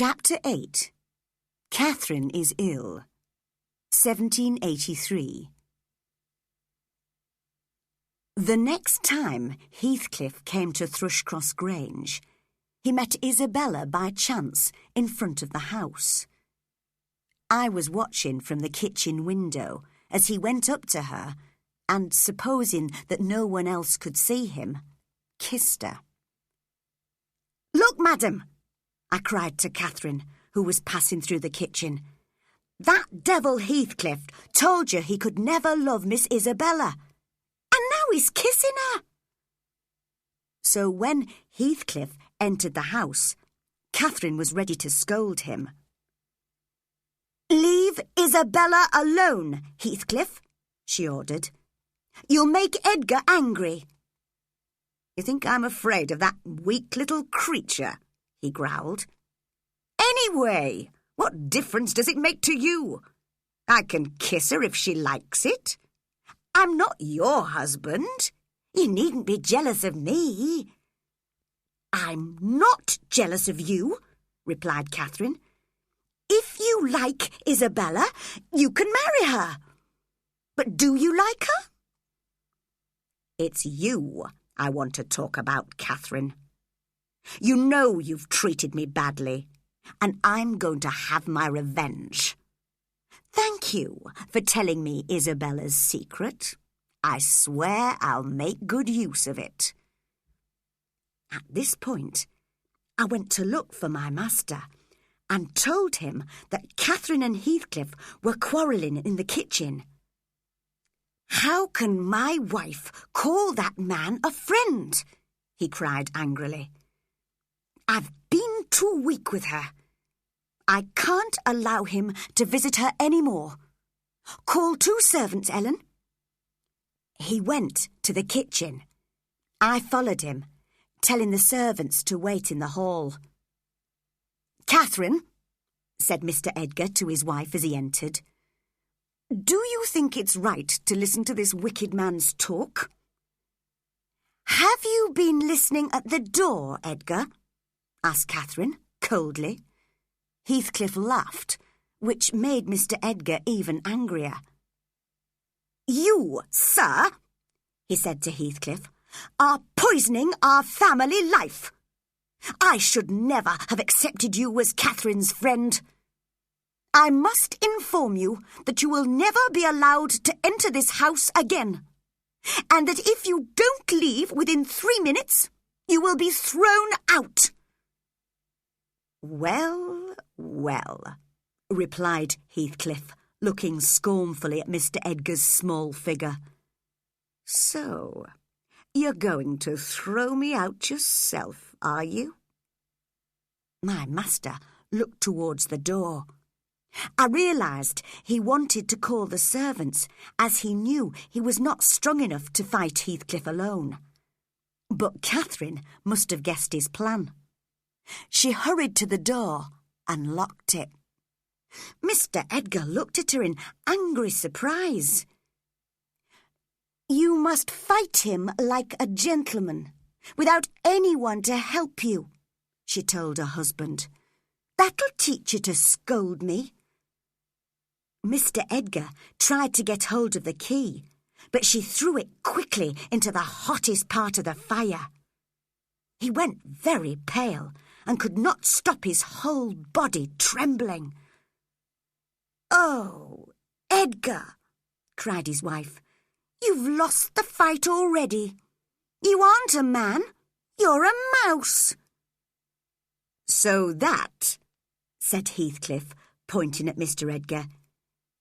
Chapter 8. Catherine is ill. 1783. The next time Heathcliff came to Thrushcross Grange, he met Isabella by chance in front of the house. I was watching from the kitchen window as he went up to her and, supposing that no one else could see him, kissed her. "Look, madam," I cried to Catherine, who was passing through the kitchen. "That devil Heathcliff told you he could never love Miss Isabella, and now he's kissing her." So when Heathcliff entered the house, Catherine was ready to scold him. "Leave Isabella alone, Heathcliff," she ordered. "You'll make Edgar angry." "You think I'm afraid of that weak little creature?" he growled. "Anyway, what difference does it make to you? I can kiss her if she likes it. I'm not your husband. You needn't be jealous of me." "I'm not jealous of you," replied Catherine. "If you like Isabella, you can marry her. But do you like her?" "It's you I want to talk about, Catherine. You know you've treated me badly, and I'm going to have my revenge. Thank you for telling me Isabella's secret. I swear I'll make good use of it." At this point, I went to look for my master and told him that Catherine and Heathcliff were quarrelling in the kitchen. "How can my wife call that man a friend?" he cried angrily. "I've been too weak with her. I can't allow him to visit her any more. Call 2 servants, Ellen." He went to the kitchen. I followed him, telling the servants to wait in the hall. "Catherine," said Mr. Edgar to his wife as he entered, "do you think it's right to listen to this wicked man's talk?" "Have you been listening at the door, Edgar?" asked Catherine, coldly. Heathcliff laughed, which made Mr. Edgar even angrier. "You, sir," he said to Heathcliff, "are poisoning our family life. I should never have accepted you as Catherine's friend. I must inform you that you will never be allowed to enter this house again, and that if you don't leave within 3 minutes, you will be thrown out." "Well, well," replied Heathcliff, looking scornfully at Mr. Edgar's small figure. "So, you're going to throw me out yourself, are you?" My master looked towards the door. I realised he wanted to call the servants, as he knew he was not strong enough to fight Heathcliff alone. But Catherine must have guessed his plan. She hurried to the door and locked it. Mr. Edgar looked at her in angry surprise. "You must fight him like a gentleman, without anyone to help you," she told her husband. "That'll teach you to scold me." Mr. Edgar tried to get hold of the key, but she threw it quickly into the hottest part of the fire. He went very pale and could not stop his whole body trembling. "Oh, Edgar," cried his wife, "you've lost the fight already. You aren't a man, you're a mouse." "So that," said Heathcliff, pointing at Mr. Edgar,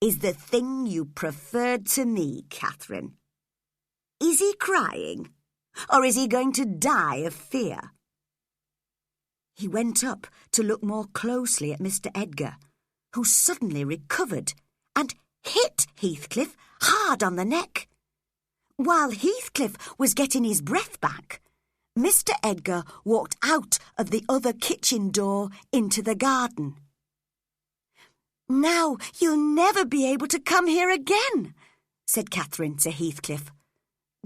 "is the thing you preferred to me, Catherine. Is he crying, or is he going to die of fear?" He went up to look more closely at Mr. Edgar, who suddenly recovered and hit Heathcliff hard on the neck. While Heathcliff was getting his breath back, Mr. Edgar walked out of the other kitchen door into the garden. "Now you'll never be able to come here again," said Catherine to Heathcliff.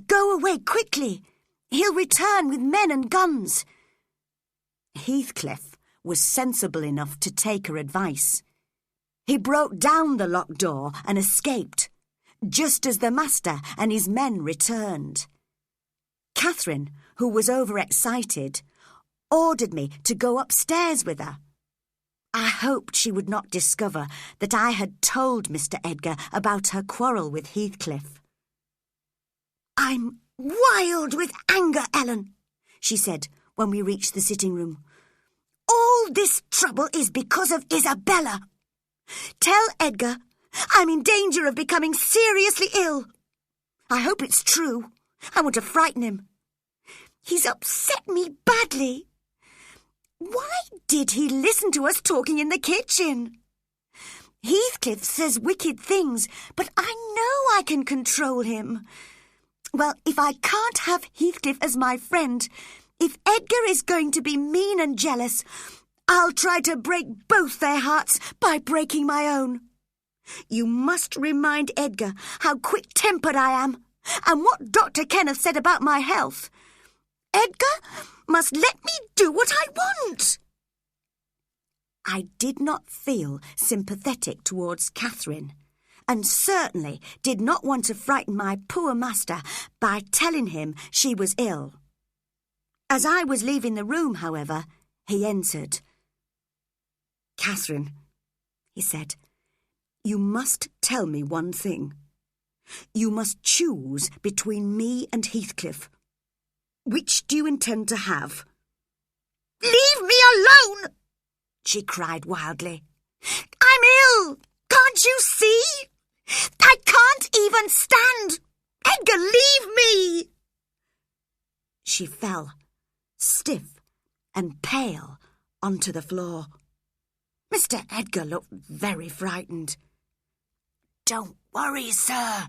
"Go away quickly. He'll return with men and guns." Heathcliff was sensible enough to take her advice. He broke down the locked door and escaped, just as the master and his men returned. Catherine, who was overexcited, ordered me to go upstairs with her. I hoped she would not discover that I had told Mr. Edgar about her quarrel with Heathcliff. "I'm wild with anger, Ellen," she said when we reached the sitting room. "All this trouble is because of Isabella. Tell Edgar I'm in danger of becoming seriously ill. I hope it's true. I want to frighten him. He's upset me badly. Why did he listen to us talking in the kitchen? Heathcliff says wicked things, but I know I can control him. Well, if I can't have Heathcliff as my friend, if Edgar is going to be mean and jealous, I'll try to break both their hearts by breaking my own. You must remind Edgar how quick-tempered I am and what Dr. Kenneth said about my health. Edgar must let me do what I want." I did not feel sympathetic towards Catherine, and certainly did not want to frighten my poor master by telling him she was ill. As I was leaving the room, however, he entered. "Catherine," he said, "you must tell me one thing. You must choose between me and Heathcliff. Which do you intend to have?" "Leave me alone!" she cried wildly. "I'm ill! Can't you see? I can't even stand! Edgar, leave me!" She fell, stiff and pale, onto the floor. Mr. Edgar looked very frightened. "Don't worry, sir,"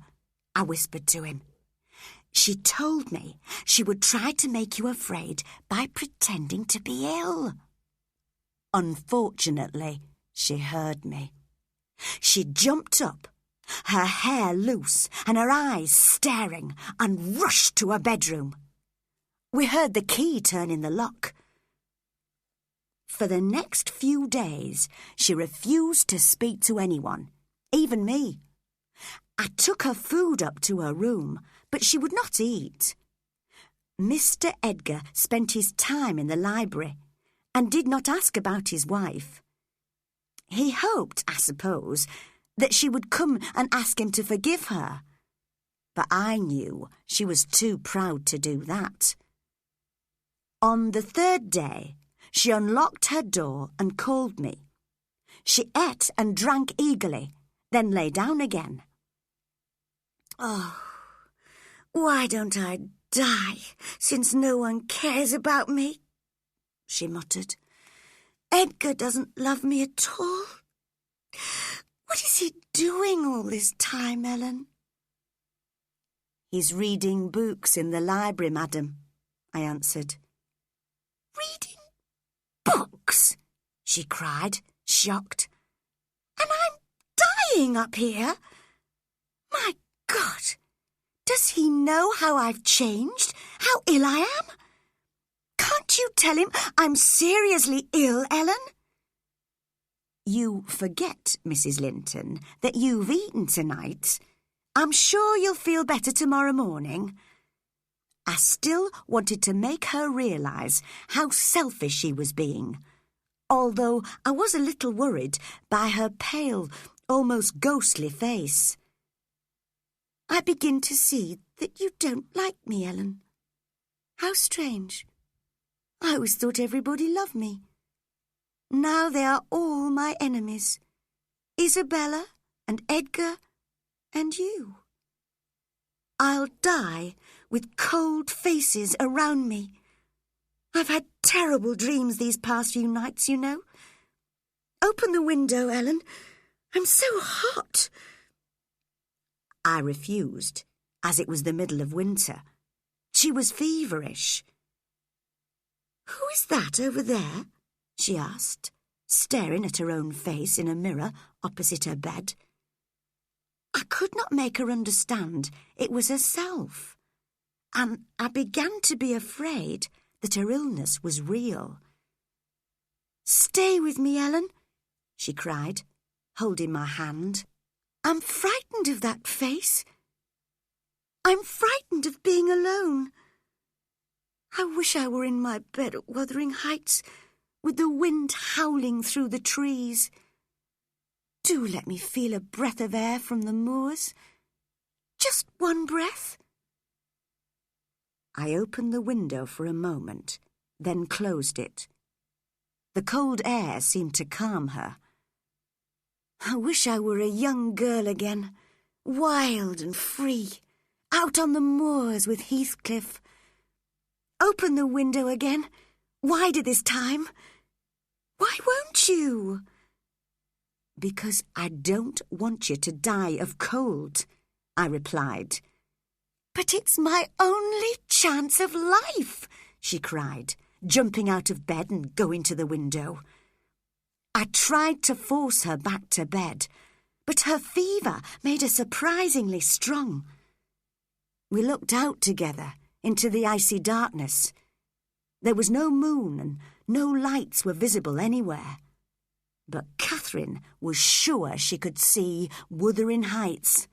I whispered to him. "She told me she would try to make you afraid by pretending to be ill." Unfortunately, she heard me. She jumped up, her hair loose and her eyes staring, and rushed to her bedroom. We heard the key turn in the lock. For the next few days, she refused to speak to anyone, even me. I took her food up to her room, but she would not eat. Mr. Edgar spent his time in the library and did not ask about his wife. He hoped, I suppose, that she would come and ask him to forgive her, but I knew she was too proud to do that. On the third day, she unlocked her door and called me. She ate and drank eagerly, then lay down again. "Oh, why don't I die, since no one cares about me?" she muttered. "Edgar doesn't love me at all. What is he doing all this time, Ellen?" "He's reading books in the library, madam," I answered. "Reading books?" she cried, shocked. "And I'm dying up here? My God, does he know how I've changed, how ill I am? Can't you tell him I'm seriously ill, Ellen?" "You forget, Mrs. Linton, that you've eaten tonight. I'm sure you'll feel better tomorrow morning." I still wanted to make her realise how selfish she was being, although I was a little worried by her pale, almost ghostly face. "I begin to see that you don't like me, Ellen. How strange. I always thought everybody loved me. Now they are all my enemies. Isabella and Edgar and you. I'll die with cold faces around me. I've had terrible dreams these past few nights, you know. Open the window, Ellen. I'm so hot." I refused, as it was the middle of winter. She was feverish. "Who is that over there?" she asked, staring at her own face in a mirror opposite her bed. I could not make her understand it was herself, and I began to be afraid that her illness was real. Stay with me, Ellen, she cried, holding my hand. I'm frightened of that face. I'm frightened of being alone. I wish I were in my bed at Wuthering Heights, with the wind howling through the trees. Do let me feel a breath of air from the moors. Just one breath. I opened the window for a moment, then closed it. The cold air seemed to calm her. I wish I were a young girl again, wild and free, out on the moors with Heathcliff. Open the window again, wider this time. Why won't you? Because I don't want you to die of cold, I replied. But it's my only chance of life, she cried, jumping out of bed and going to the window. I tried to force her back to bed, but her fever made her surprisingly strong. We looked out together into the icy darkness. There was no moon and no lights were visible anywhere. But Catherine was sure she could see Wuthering Heights.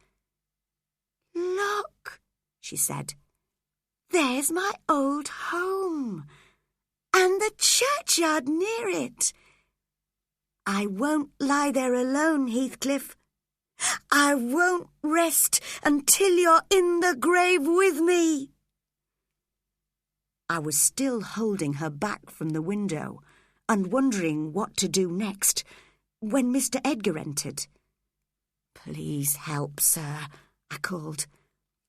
Look, she said, there's my old home, and the churchyard near it. I won't lie there alone, Heathcliff. I won't rest until you're in the grave with me. I was still holding her back from the window and wondering what to do next when Mr. Edgar entered. Please help, sir, I called.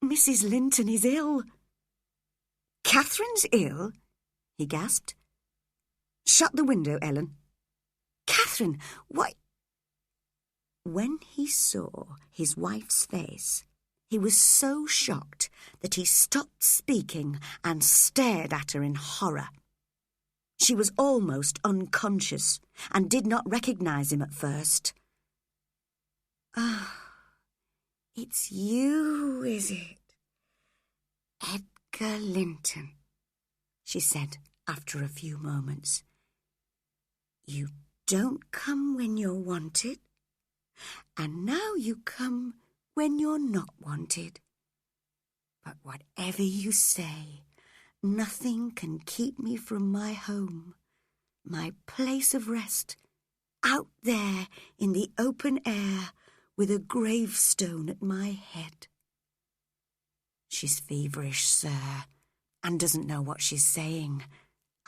Mrs. Linton is ill. Catherine's ill? He gasped. Shut the window, Ellen. Catherine, why? When he saw his wife's face, he was so shocked that he stopped speaking and stared at her in horror. She was almost unconscious and did not recognize him at first. Ah, it's you, is it? Edgar Linton, she said after a few moments. You don't come when you're wanted, and now you come when you're not wanted. But whatever you say, nothing can keep me from my home, my place of rest, out there in the open air with a gravestone at my head. She's feverish, sir, and doesn't know what she's saying,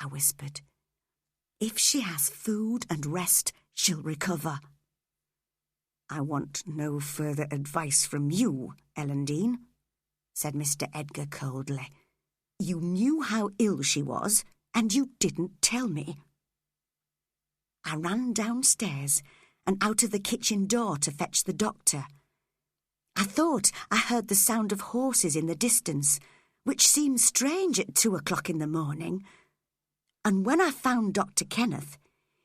I whispered. If she has food and rest, she'll recover. I want no further advice from you, Ellen Dean, said Mr. Edgar coldly. You knew how ill she was, and you didn't tell me. I ran downstairs and out of the kitchen door to fetch the doctor. I thought I heard the sound of horses in the distance, which seemed strange at 2 o'clock in the morning. And when I found Dr. Kenneth,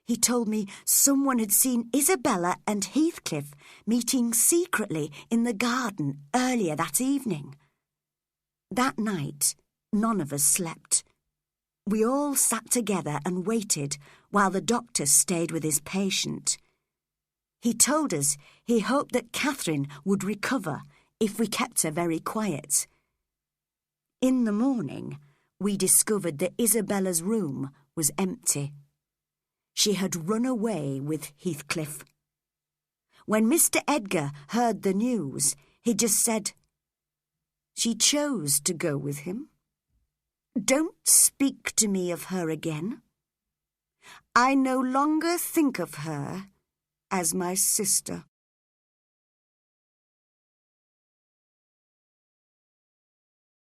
he told me someone had seen Isabella and Heathcliff meeting secretly in the garden earlier that evening. That night, none of us slept. We all sat together and waited while the doctor stayed with his patient. He told us he hoped that Catherine would recover if we kept her very quiet. In the morning, we discovered that Isabella's room was empty. She had run away with Heathcliff. When Mr. Edgar heard the news, he just said, "She chose to go with him. Don't speak to me of her again. I no longer think of her as my sister."